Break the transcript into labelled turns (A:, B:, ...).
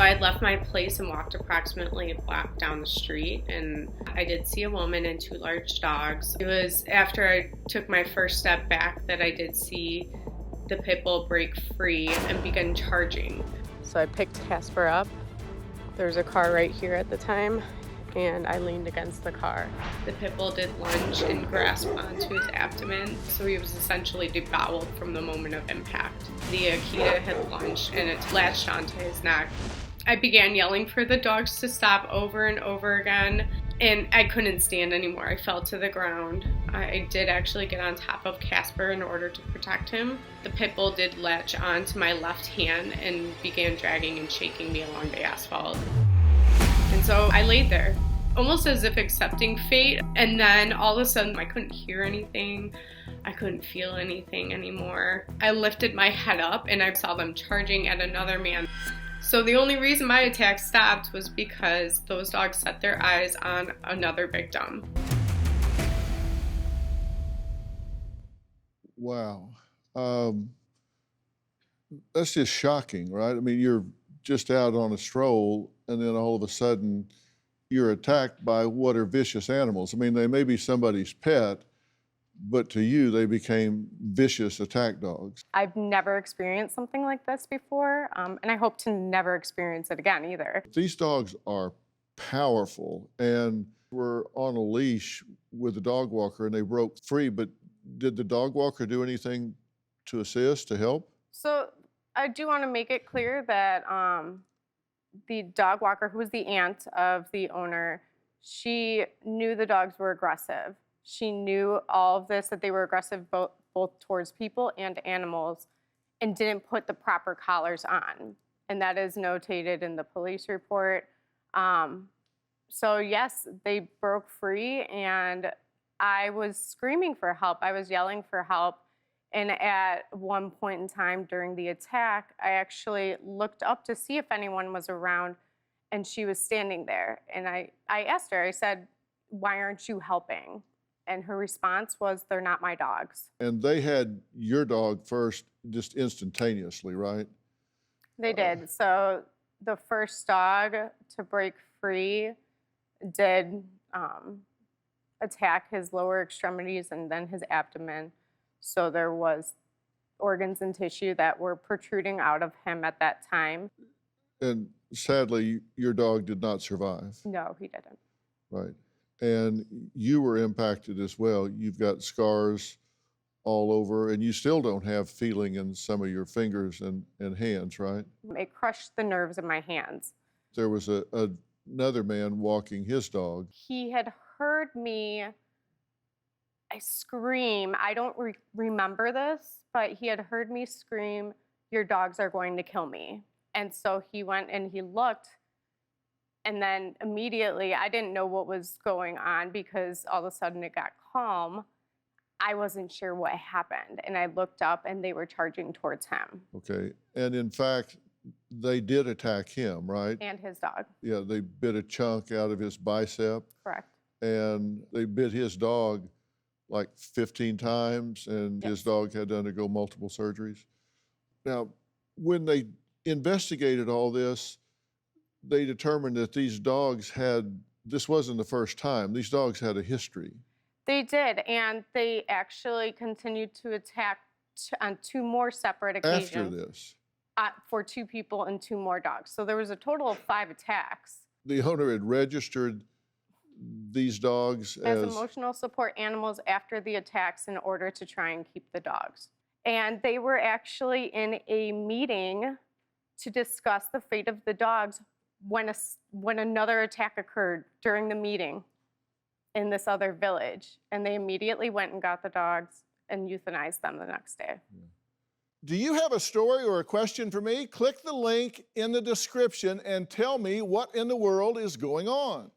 A: So I had left my place and walked approximately a block down the street, and I did see a woman and two large dogs. It was after I took my first step back that I did see the Pitbull break free and begin charging. So I picked Casper up. There was a car right here at the time, and I leaned against the car. The Pitbull did lunge and grasp onto his abdomen, so he was essentially deboweled from the moment of impact. The Akita had lunged and it latched onto his neck. I began yelling for the dogs to stop over and over again, and I couldn't stand anymore. I fell to the ground. I did actually get on top of Casper in order to protect him. The Pitbull did latch onto my left hand and began dragging and shaking me along the asphalt. And so I laid there, almost as if accepting fate, and then all of a sudden I couldn't hear anything. I couldn't feel anything anymore. I lifted my head up and I saw them charging at another man. So the only reason my attack stopped was because those dogs set their eyes on another victim.
B: Wow. That's just shocking, right? I mean, you're just out on a stroll and then all of a sudden you're attacked by what are vicious animals. I mean, they may be somebody's pet, but to you, they became vicious attack dogs.
C: I've never experienced something like this before, and I hope to never experience it again either.
B: These dogs are powerful and were on a leash with the dog walker and they broke free, but did the dog walker do anything to assist, to help?
C: So I do want to make it clear that the dog walker, who was the aunt of the owner, she knew the dogs were aggressive. She knew all of this, that they were aggressive both towards people and animals, and didn't put the proper collars on. And that is notated in the police report. So yes, they broke free, and I was screaming for help. I was yelling for help. And at one point in time during the attack, I actually looked up to see if anyone was around, and she was standing there. And I asked her, I said, "Why aren't you helping?" And her response was, "They're not my dogs."
B: And they had your dog first just instantaneously, right?
C: They did. So the first dog to break free did attack his lower extremities and then his abdomen. So there was organs and tissue that were protruding out of him at that time.
B: And sadly, your dog did not survive.
C: No, he didn't.
B: Right. And you were impacted as well. You've got scars all over, and you still don't have feeling in some of your fingers and hands, right?
C: It crushed the nerves in my hands.
B: There was another man walking his dog.
C: He had heard me scream. I don't remember this, but he had heard me scream, "Your dogs are going to kill me." And so he went and he looked, and then immediately, I didn't know what was going on because all of a sudden it got calm. I wasn't sure what happened, and I looked up and they were charging towards him.
B: Okay. And in fact, they did attack him, right?
C: And his dog.
B: Yeah, they bit a chunk out of his bicep.
C: Correct.
B: And they bit his dog like 15 times, and
C: Yes.
B: his dog had to undergo multiple surgeries. Now, when they investigated all this, they determined that these dogs this wasn't the first time. These dogs had a history.
C: They did, and they actually continued to attack on two more separate occasions.
B: After this,
C: For two people and two more dogs. So there was a total of 5 attacks.
B: the owner had registered these dogs
C: as emotional support animals after the attacks in order to try and keep the dogs. And they were actually in a meeting to discuss the fate of the dogs when another attack occurred during the meeting in this other village. And they immediately went and got the dogs and euthanized them the next day.
D: Do you have a story or a question for me? Click the link in the description and tell me what in the world is going on.